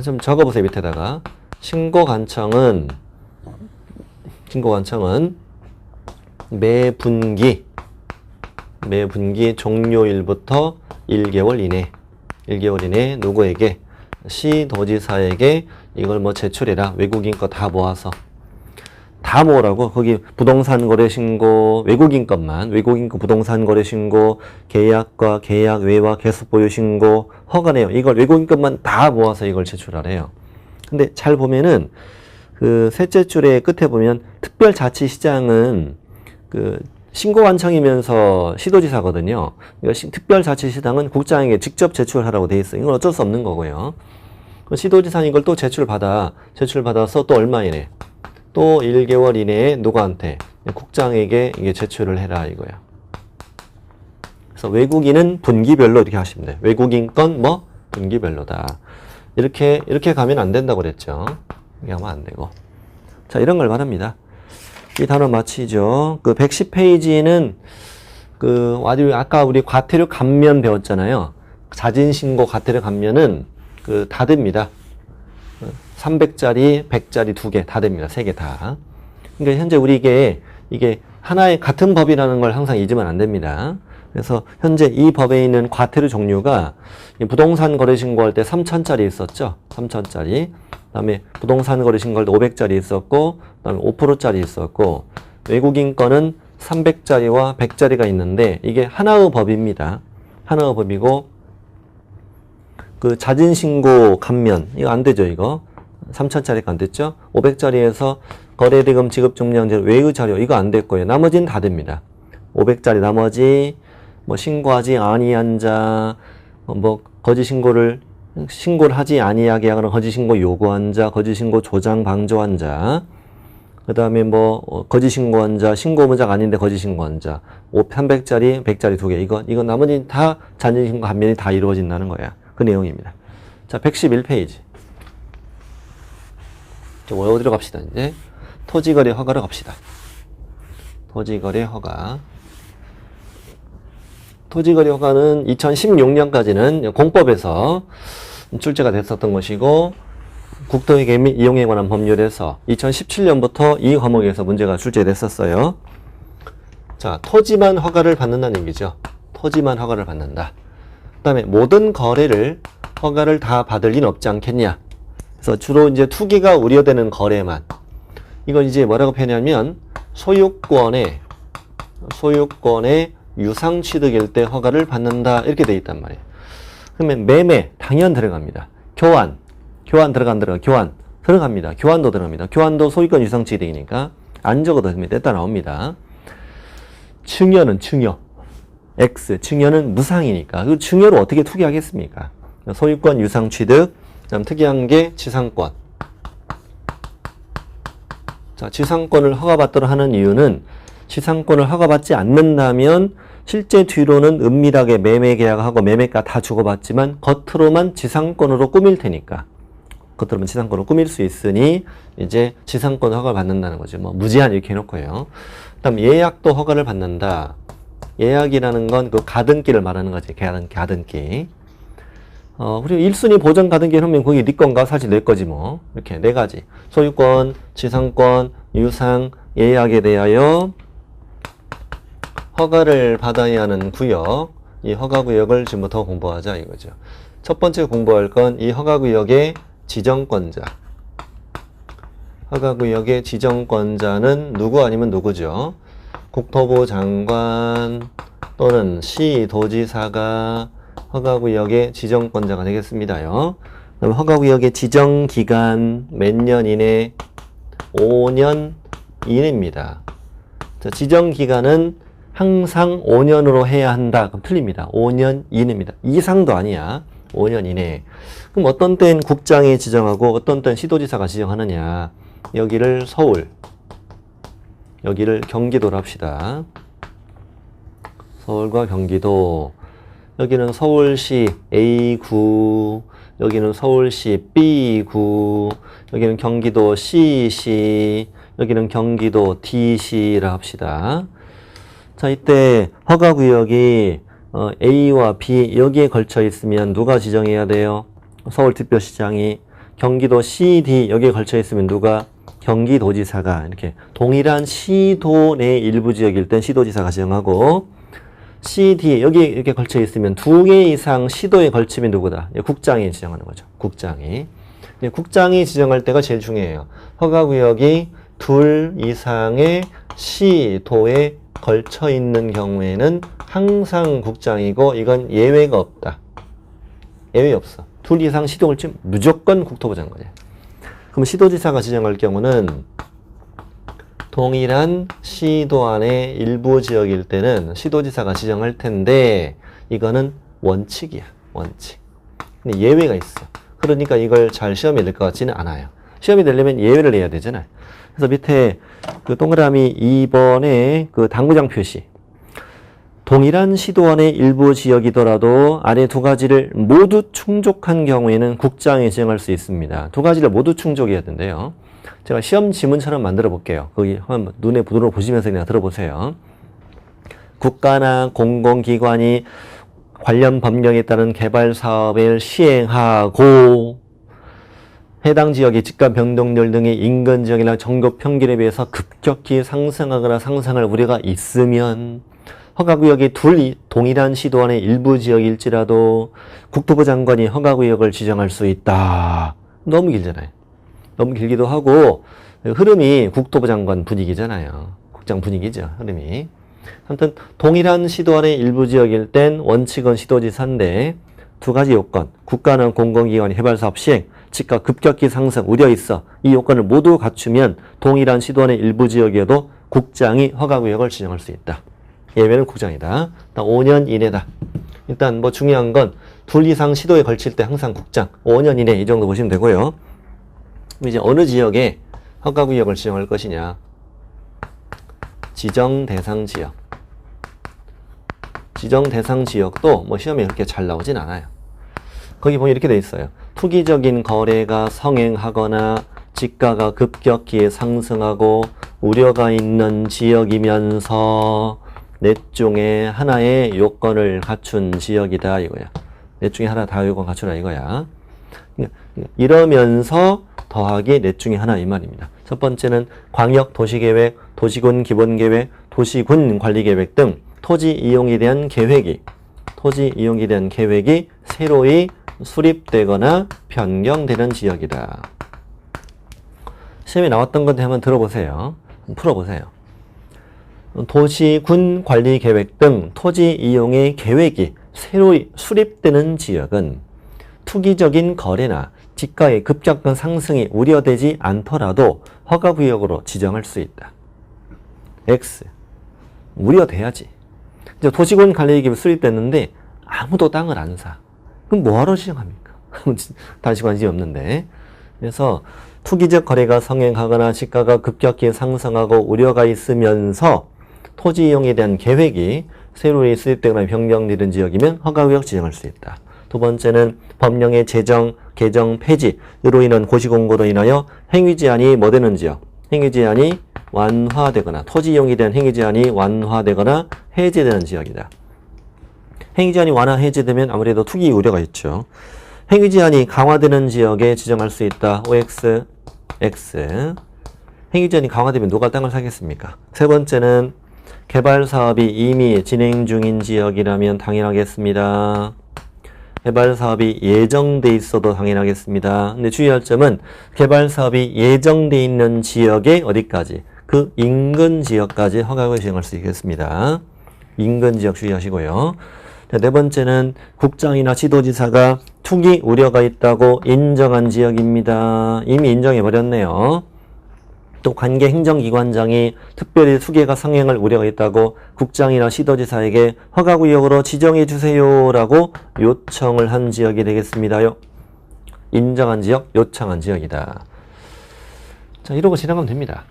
좀 적어보세요, 밑에다가. 신고 관청은 매 분기 종료일부터 1개월 이내 누구에게? 시도지사에게 이걸 뭐 제출해라. 외국인 거 다 모아서. 다 모으라고. 거기 부동산 거래 신고, 외국인 거 부동산 거래 신고, 계약과 계약 외와 계속 보유 신고, 허가 내용, 이걸 외국인 것만 다 모아서 이걸 제출하래요. 근데 잘 보면은 그 셋째 줄의 끝에 보면 특별자치시장은 그 신고관청이면서 시도지사거든요. 특별자치시장은 국장에게 직접 제출하라고 돼 있어요. 이건 어쩔 수 없는 거고요. 시도지사는 이걸 또 제출받아서 또 얼마 이내? 또 1개월 이내에 누구한테? 국장에게 이게 제출을 해라 이거야. 그래서 외국인은 분기별로 이렇게 하시면 돼요. 외국인 건 뭐? 분기별로다. 이렇게 가면 안 된다고 그랬죠. 이렇게 하면 안 되고. 자, 이런 걸 말합니다. 이 단어 맞히죠. 그 110페이지는 그 아까 우리 과태료 감면 배웠잖아요. 자진신고 과태료 감면은 그 다 됩니다. 300짜리, 100짜리 2개 다 됩니다. 3개 다. 그러니까 현재 우리 이게 하나의 같은 법이라는 걸 항상 잊으면 안 됩니다. 그래서 현재 이 법에 있는 과태료 종류가 부동산 거래 신고할 때 3,000짜리 있었죠. 3,000짜리. 그다음에 부동산 거래 신고할 때 500짜리 있었고, 그다음에 5%짜리 있었고, 외국인 거는 300짜리와 100짜리가 있는데 이게 하나의 법입니다. 하나의 법이고, 그 자진신고 감면 이거 안 되죠. 이거 3,000짜리가 안 됐죠. 500짜리에서 거래대금 지급 증명제 외의 자료 이거 안 됐고요. 나머지는 다 됩니다. 500짜리 나머지 뭐 신고하지 아니한 자, 뭐 거짓 신고를 하지 아니하게 하거나 거짓 신고 요구한 자, 거짓 신고 조장 방조한 자, 그 다음에 뭐 거짓 신고한 자, 신고 의무자가 아닌데 거짓 신고한 자, 300짜리, 100짜리 2개 이거 나머지 다 자진신고 감면이 다 이루어진다는 거야. 그 내용입니다. 자, 111페이지. 어디로 갑시다, 이제. 토지거래 허가로 갑시다. 토지거래 허가. 토지거래 허가는 2016년까지는 공법에서 출제가 됐었던 것이고, 국토의 및 이용에 관한 법률에서 2017년부터 이 과목에서 문제가 출제됐었어요. 자, 토지만 허가를 받는다는 얘기죠. 토지만 허가를 받는다. 그 다음에 모든 거래를 허가를 다 받을 리는 없지 않겠냐. 그래서 주로 이제 투기가 우려되는 거래만. 이건 이제 뭐라고 표현하면 소유권의 유상 취득일 때 허가를 받는다. 이렇게 돼 있단 말이에요. 그러면 매매 당연 들어갑니다. 교환 들어갑니다. 교환도 들어갑니다. 교환도 소유권 유상 취득이니까 안 적어도 됩니다. 일단 나옵니다. 증여는 증여. X, 증여는 무상이니까. 그 증여로 어떻게 투기하겠습니까? 소유권 유상 취득, 그다음 특이한 게 지상권. 자, 지상권을 허가받도록 하는 이유는 지상권을 허가받지 않는다면 실제 뒤로는 은밀하게 매매 계약하고 매매가 다 주고받지만 겉으로만 지상권으로 꾸밀 테니까. 겉으로만 지상권으로 꾸밀 수 있으니 이제 지상권 허가를 받는다는 거죠. 뭐 무제한 이렇게 해놓고요. 그다음 예약도 허가를 받는다. 예약이라는 건 그 가등기를 말하는 거지. 가등기. 그리고 1순위 보전 가등기 하면 거기 네 건가? 사실 내 거지 뭐. 이렇게 네 가지. 소유권, 지상권, 유상, 예약에 대하여 허가를 받아야 하는 구역. 이 허가구역을 지금부터 공부하자 이거죠. 첫 번째 공부할 건 이 허가구역의 지정권자. 허가구역의 지정권자는 누구 아니면 누구죠? 국토부 장관 또는 시도지사가 허가구역의 지정권자가 되겠습니다요. 그럼 허가구역의 지정기간 몇 년 이내? 5년 이내입니다. 자, 지정기간은 항상 5년으로 해야 한다. 그럼 틀립니다. 5년 이내입니다. 이상도 아니야. 5년 이내. 그럼 어떤 때는 국장이 지정하고 어떤 때는 시도지사가 지정하느냐. 여기를 서울, 여기를 경기도로 합시다. 서울과 경기도. 여기는 서울시 A구, 여기는 서울시 B구, 여기는 경기도 C시, 여기는 경기도 D시라 합시다. 자, 이때 허가구역이 A와 B 여기에 걸쳐 있으면 누가 지정해야 돼요? 서울특별시장이. 경기도 CD 여기에 걸쳐 있으면 누가? 경기도지사가. 이렇게 동일한 시도 내 일부 지역일 땐 시도지사가 지정하고, CD 여기 이렇게 걸쳐 있으면 2개 이상 시도에 걸치면 누구다? 국장이 지정하는 거죠. 국장이. 국장이 지정할 때가 제일 중요해요. 허가구역이 2 이상의 시도에 걸쳐 있는 경우에는 항상 국장이고, 이건 예외가 없다. 예외 없어. 2 이상 시도 걸치면 무조건 국토부 장관이야. 그럼 시도지사가 지정할 경우는 동일한 시도 안에 일부 지역일 때는 시도지사가 지정할 텐데, 이거는 원칙이야. 원칙. 근데 예외가 있어. 그러니까 이걸 잘 시험에 낼 것 같지는 않아요. 시험이 되려면 예외를 내야 되잖아요. 그래서 밑에 그 동그라미 2번에 그 당구장 표시. 동일한 시도 안의 일부 지역이더라도 아래 두 가지를 모두 충족한 경우에는 국장이 지정할 수 있습니다. 두 가지를 모두 충족해야 된대요. 제가 시험 지문처럼 만들어 볼게요. 거기 한번 눈으로 보시면서 그냥 들어보세요. 국가나 공공기관이 관련 법령에 따른 개발 사업을 시행하고 해당 지역의 집값 변동률 등의 인근 지역이나 전국 평균에 비해서 급격히 상승하거나 상승할 우려가 있으면 허가구역이 동일한 시도 안의 일부 지역일지라도 국토부 장관이 허가구역을 지정할 수 있다. 너무 길잖아요. 너무 길기도 하고, 흐름이 국토부 장관 분위기잖아요. 국장 분위기죠, 흐름이. 아무튼 동일한 시도 안의 일부 지역일 땐 원칙은 시도지사인데, 두 가지 요건, 국가나 공공기관이 개발사업 시행, 집값 급격히 상승 우려 있어. 이 요건을 모두 갖추면 동일한 시도 안의 일부 지역이어도 국장이 허가구역을 지정할 수 있다. 예외는 국장이다. 일단 5년 이내다. 일단 뭐 중요한 건 2 이상 시도에 걸칠 때 항상 국장, 5년 이내 이 정도 보시면 되고요. 이제 어느 지역에 허가구역을 지정할 것이냐. 지정 대상 지역. 지정 대상 지역도 뭐 시험에 그렇게 잘 나오진 않아요. 거기 보면 이렇게 돼 있어요. 투기적인 거래가 성행하거나 지가가 급격히 상승하고 우려가 있는 지역이면서 넷 중에 하나의 요건을 갖춘 지역이다 이거야. 넷 중에 하나 다 요건 갖추라 이거야. 이러면서 더하기 넷 중에 하나 이 말입니다. 첫 번째는 광역 도시계획, 도시군 기본계획, 도시군 관리계획 등 토지 이용에 대한 계획이 새로이 수립되거나 변경되는 지역이다. 시험에 나왔던 건데 한번 들어보세요. 풀어보세요. 도시군 관리계획 등 토지 이용의 계획이 새로이 수립되는 지역은 투기적인 거래나 지가의 급격한 상승이 우려되지 않더라도 허가구역으로 지정할 수 있다. X. 우려돼야지. 이제 도시군 관리계획이 수립됐는데 아무도 땅을 안 사. 그럼 뭐하러 지정합니까? 다시 관심이 없는데. 그래서 투기적 거래가 성행하거나 지가가 급격히 상승하고 우려가 있으면서 토지 이용에 대한 계획이 새로이 수립되거나 변경되는 지역이면 허가구역 지정할 수 있다. 두 번째는 법령의 제정, 개정, 폐지로 인한 고시공고로 인하여 행위제한이 뭐 되는 지역? 행위제한이 완화되거나 토지 이용에 대한 행위제한이 완화되거나 해제되는 지역이다. 행위제한이 완화, 해제되면 아무래도 투기 우려가 있죠. 행위 제한이 강화되는 지역에 지정할 수 있다. OX, X. 행위 제한이 강화되면 누가 땅을 사겠습니까? 세 번째는 개발 사업이 이미 진행 중인 지역이라면 당연하겠습니다. 개발 사업이 예정돼 있어도 당연하겠습니다. 근데 주의할 점은 개발 사업이 예정돼 있는 지역에 어디까지? 그 인근 지역까지 허가를 시행할 수 있겠습니다. 인근 지역 주의하시고요. 네 번째는 국장이나 시도지사가 투기 우려가 있다고 인정한 지역입니다. 이미 인정해버렸네요. 또 관계 행정기관장이 특별히 투기가 상행할 우려가 있다고 국장이나 시도지사에게 허가구역으로 지정해 주세요라고 요청을 한 지역이 되겠습니다요. 인정한 지역, 요청한 지역이다. 자, 이러고 지나가면 됩니다.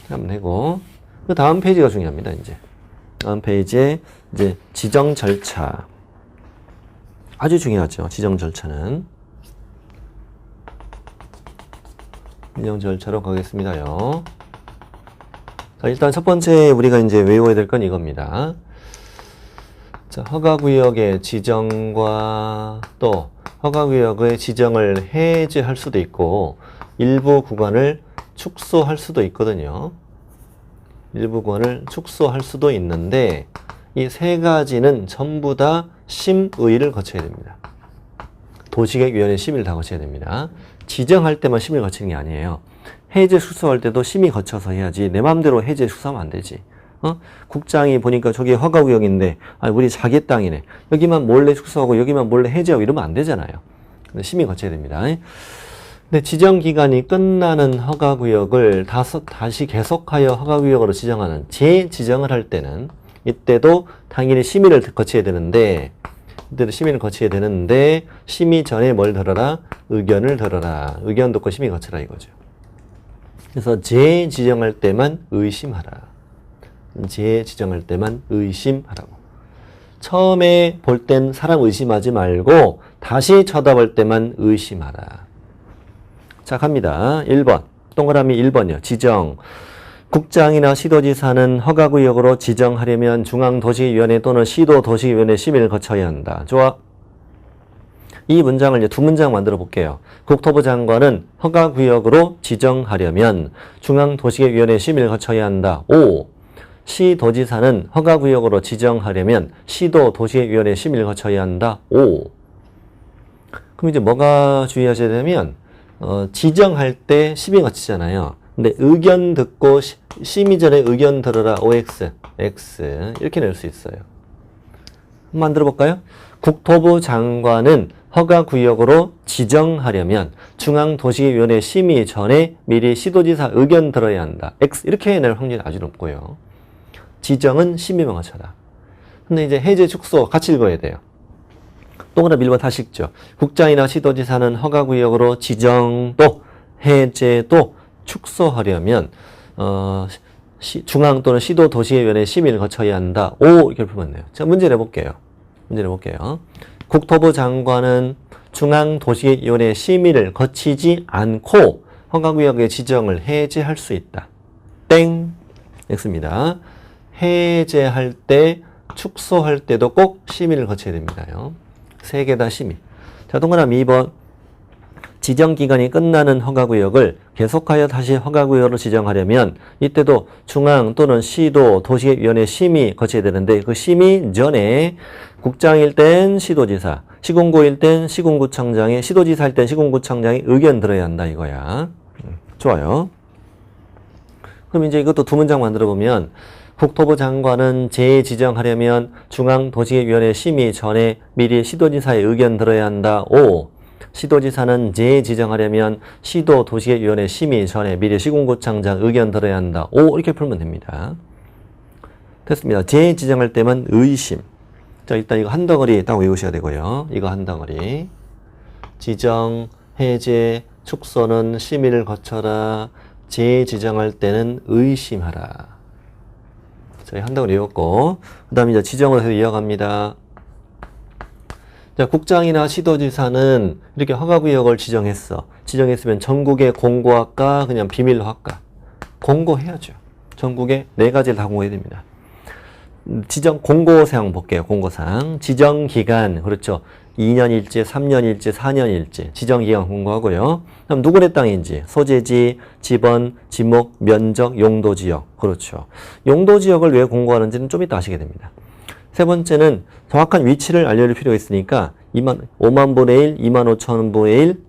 하면 되고, 그 다음 페이지가 중요합니다. 이제 다음 페이지에 이제 지정 절차. 아주 중요하죠. 지정 절차는. 지정 절차로 가겠습니다요. 자, 일단 첫 번째 우리가 이제 외워야 될 건 이겁니다. 자, 허가구역의 지정과 또 허가구역의 지정을 해제할 수도 있고 일부 구간을 축소할 수도 있거든요. 일부 구간을 축소할 수도 있는데 이 세 가지는 전부 다 심의를 거쳐야 됩니다. 도시계획위원회 심의를 다 거쳐야 됩니다. 지정할 때만 심의를 거치는 게 아니에요. 해제 축소할 때도 심의 거쳐서 해야지 내 마음대로 해제 축소하면 안 되지. 국장이 보니까 저기 허가구역인데 우리 자기 땅이네. 여기만 몰래 축소하고 여기만 몰래 해제하고 이러면 안 되잖아요. 근데 심의 거쳐야 됩니다. 근데 지정기간이 끝나는 허가구역을 다시 계속하여 허가구역으로 지정하는 재지정을 할 때는 이때도 당연히 심의를 거쳐야 되는데 이때도 심의를 거쳐야 되는데 심의 전에 뭘 들어라? 의견을 들어라. 의견 듣고 심의 거쳐라 이거죠. 그래서 재지정할 때만 의심하라. 재지정할 때만 의심하라고. 처음에 볼 땐 사람 의심하지 말고 다시 쳐다볼 때만 의심하라. 자, 갑니다. 1번. 동그라미 1번이요. 지정. 국장이나 시도지사는 허가구역으로 지정하려면 중앙도시위원회 또는 시도도시위원회 심의를 거쳐야 한다. 좋아. 이 문장을 이제 두 문장 만들어 볼게요. 국토부 장관은 허가구역으로 지정하려면 중앙도시계획위원회 심의를 거쳐야 한다. 5. 시도지사는 허가구역으로 지정하려면 시도도시계획위원회 심의를 거쳐야 한다. 5. 그럼 이제 뭐가 주의하셔야 되냐면 지정할 때 심의 거치잖아요. 근데 의견 듣고 심의 전에 의견 들어라. OX, X 이렇게 낼 수 있어요. 한번 만들어 볼까요? 국토부 장관은 허가구역으로 지정하려면 중앙도시위원회 심의 전에 미리 시도지사 의견 들어야 한다. X 이렇게 낼 확률이 아주 높고요. 지정은 심의만 거쳐라. 근데 이제 해제 축소 같이 읽어야 돼요. 동그라미 1번 다시 읽죠. 국장이나 시도지사는 허가구역으로 지정도 해제도 축소하려면 중앙 또는 시도 도시위원회 심의를 거쳐야 한다. 5 이렇게 풀면 돼요. 자, 문제 내볼게요. 국토부 장관은 중앙도시위원회 심의를 거치지 않고 허가구역의 지정을 해제할 수 있다. 땡. X입니다. 해제할 때, 축소할 때도 꼭 심의를 거쳐야 됩니다요. 세 개 다 심의. 자, 동그라미 2번. 지정기간이 끝나는 허가구역을 계속하여 다시 허가구역으로 지정하려면 이때도 중앙 또는 시도 도시계획위원회 심의 거쳐야 되는데 그 심의 전에 국장일 땐 시도지사, 시군구일 땐 시군구청장이, 시도지사일 땐 시군구청장이 의견 들어야 한다 이거야. 좋아요. 그럼 이제 이것도 두 문장 만들어 보면 국토부 장관은 재지정하려면 중앙도시계획위원회 심의 전에 미리 시도지사의 의견 들어야 한다. 5. 시도지사는 재지정하려면 시도도시계획위원회 심의 전에 미리 시군구청장 의견 들어야 한다. 5 이렇게 풀면 됩니다. 됐습니다. 재지정할 때만 의심. 자, 일단 이거 한 덩어리 딱 외우셔야 되고요. 이거 한 덩어리. 지정, 해제, 축소는 심의를 거쳐라. 재지정할 때는 의심하라. 자, 한 덩어리 외웠고 그 다음에 이제 지정을 해서 이어갑니다. 자, 국장이나 시도지사는 이렇게 허가구역을 지정했어. 지정했으면 전국에 공고할까? 그냥 비밀로 할까? 공고해야죠. 전국에 4가지를 다 공고해야 됩니다. 공고사항 볼게요. 공고사항. 지정기간, 그렇죠. 2년일지, 3년일지, 4년일지 지정기간 공고하고요. 그럼 누구네 땅인지 소재지, 지번, 지목, 면적, 용도지역. 그렇죠. 용도지역을 왜 공고하는지는 좀 이따 아시게 됩니다. 세 번째는 정확한 위치를 알려줄 필요가 있으니까 5만분의 1, 25,000분의 1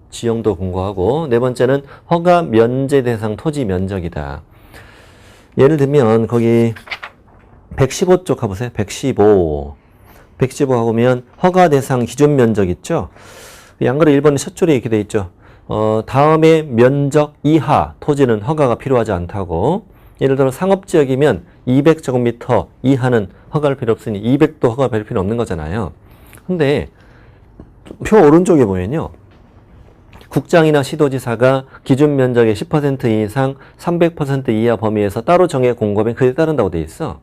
지형도 공고하고 네 번째는 허가 면제 대상 토지 면적이다. 예를 들면 거기 115쪽 가보세요. 115 가보면 허가 대상 기준 면적 있죠. 양거래 1번의 첫 줄에 이렇게 돼 있죠. 다음에 면적 이하 토지는 허가가 필요하지 않다고. 예를 들어 상업지역이면 200제곱미터 이하는 허가를 필요 없으니 200도 허가 별 필요 없는 거잖아요. 근데 표 오른쪽에 보면요. 국장이나 시도지사가 기준 면적의 10% 이상 300% 이하 범위에서 따로 정해 공고하면 그에 따른다고 돼 있어.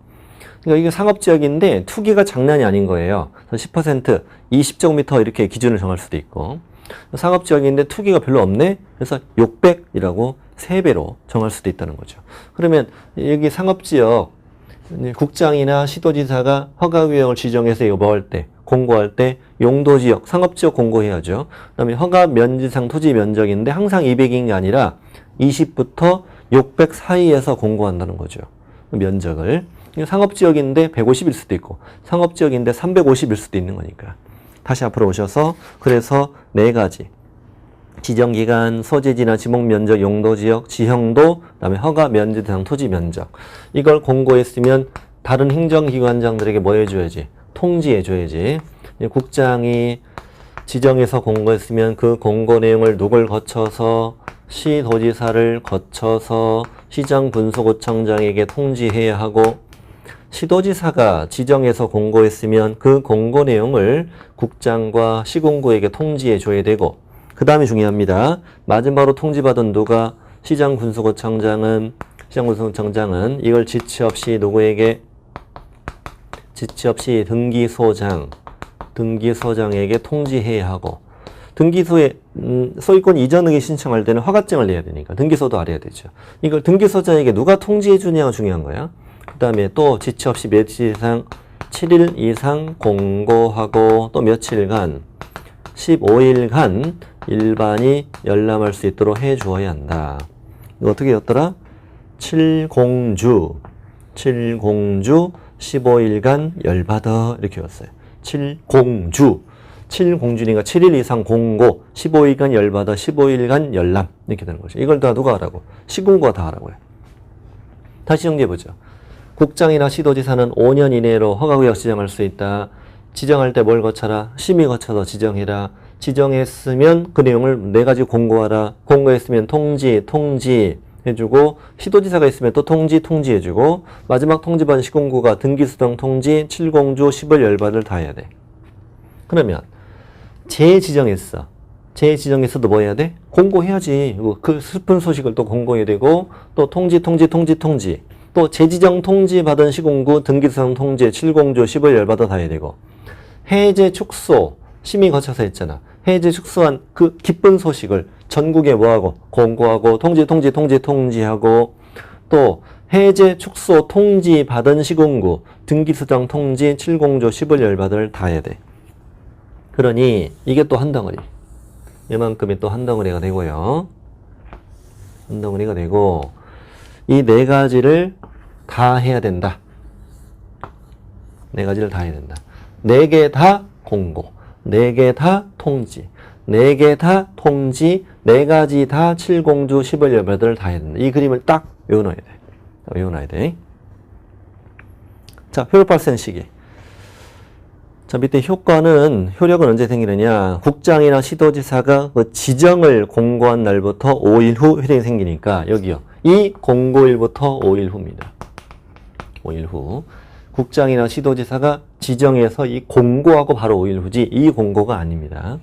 그러니까 이게 상업지역인데 투기가 장난이 아닌 거예요. 10%, 20제곱미터 이렇게 기준을 정할 수도 있고 상업지역인데 투기가 별로 없네? 그래서 600이라고 3배로 정할 수도 있다는 거죠. 그러면 여기 상업지역 국장이나 시도지사가 허가구역을 지정해서 요구할 때 공고할 때 용도지역, 상업지역 공고해야죠. 그 다음에 허가 면지상 토지 면적인데 항상 200인 게 아니라 20부터 600 사이에서 공고한다는 거죠. 면적을. 상업지역인데 150일 수도 있고 상업지역인데 350일 수도 있는 거니까. 다시 앞으로 오셔서 그래서 네 가지 지정기간, 소재지나 지목면적, 용도지역, 지형도, 그 다음에 허가 면제 대상 토지 면적 이걸 공고했으면 다른 행정기관장들에게 뭐 해줘야지? 통지해줘야지. 국장이 지정해서 공고했으면 그 공고 내용을 누굴 거쳐서 시도지사를 거쳐서 시장군수구청장에게 통지해야 하고 시도지사가 지정해서 공고했으면 그 공고 내용을 국장과 시군구에게 통지해줘야 되고 그 다음이 중요합니다. 마지막으로 통지받은 누가 시장군수구청장은 이걸 지체 없이 누구에게 지체 없이 등기소장에게 통지해야 하고 등기소에 소유권 이전 의결 신청할 때는 허가증을 내야 되니까 등기소도 알아야 되죠. 이걸 등기소장에게 누가 통지해 주냐가 중요한 거야. 그 다음에 또 지체 없이 며칠 이상 7일 이상 공고하고 또 며칠간 15일간 일반이 열람할 수 있도록 해 주어야 한다. 이거 어떻게 였더라? 7공주 15일간 열받아 이렇게 왔어요. 7공주니까 7일 이상 공고 15일간 열받아 15일간 열람 이렇게 되는 거죠. 이걸 다 누가 하라고? 시군구가 다 하라고요. 다시 정리해보죠. 국장이나 시도지사는 5년 이내로 허가구역 지정할 수 있다. 지정할 때 뭘 거쳐라? 심의 거쳐서 지정해라. 지정했으면 그 내용을 네 가지 공고하라. 공고했으면 통지 해주고 시도지사가 있으면 또 통지해주고 마지막 통지받은 시군구가 등기수령 통지 7공주 10을 열받을 다 해야 돼. 그러면 재지정했어도 뭐 해야 돼? 공고해야지. 그 슬픈 소식을 또 공고해야 되고 또 통지 또 재지정 통지 받은 시군구 등기수령 통지 7공주 10을 열받아 다 해야 되고 해제 축소 심의 거쳐서 했잖아. 해제 축소한 그 기쁜 소식을 전국에 뭐하고 공고하고 통지하고 또 해제 축소 통지 받은 시군구 등기수령 통지 7공주 10을 열받을 다 해야 돼. 그러니 이게 또 한 덩어리. 이만큼이 또 한 덩어리가 되고요. 한 덩어리가 되고 이 네 가지를 다 해야 된다. 네 가지를 다 해야 된다. 네 개 다 공고, 네 개 다 통지, 네 개 다 통지, 네 가지 다 7공주 10을 열받을 다 해야 된다. 이 그림을 딱 외워놔야 돼. 자, 효력 발생 시기. 자, 밑에 효력은 언제 생기느냐. 국장이나 시도지사가 그 지정을 공고한 날부터 5일 후 효력이 생기니까 여기요. 이 공고일부터 5일 후입니다. 5일 후. 국장이나 시도지사가 지정해서 이 공고하고 바로 5일 후지 이 공고가 아닙니다.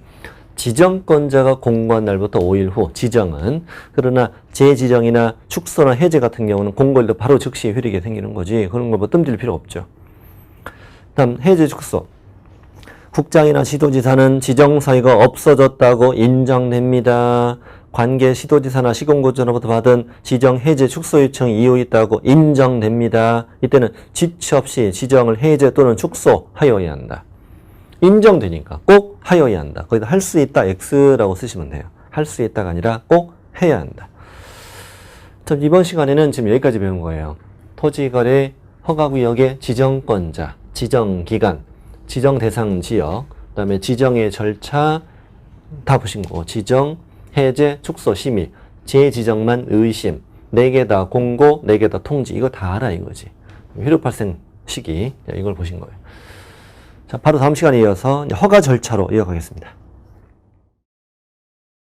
지정권자가 공고한 날부터 5일 후 지정은. 그러나 재지정이나 축소나 해제 같은 경우는 공고일도 바로 즉시 효력이 생기는 거지. 그런 거 뭐 뜸들 필요 없죠. 다음 해제 축소. 국장이나 시도지사는 지정 사유가 없어졌다고 인정됩니다. 관계 시도지사나 시군구로부터 받은 지정 해제 축소 요청 이유 있다고 인정됩니다. 이때는 지체 없이 지정을 해제 또는 축소하여야 한다. 인정되니까 꼭 하여야 한다. 거기다 할 수 있다 X라고 쓰시면 돼요. 할 수 있다가 아니라 꼭 해야 한다. 자, 이번 시간에는 지금 여기까지 배운 거예요. 토지거래 허가구역의 지정권자, 지정기간, 지정대상 지역, 그 다음에 지정의 절차 다 보신 거고, 지정, 해제, 축소, 심의, 재지정만 의심, 4개 다 공고, 4개 다 통지, 이거 다 알아 이거지. 효력 발생 시기, 이걸 보신 거예요. 자, 바로 다음 시간에 이어서 허가 절차로 이어가겠습니다.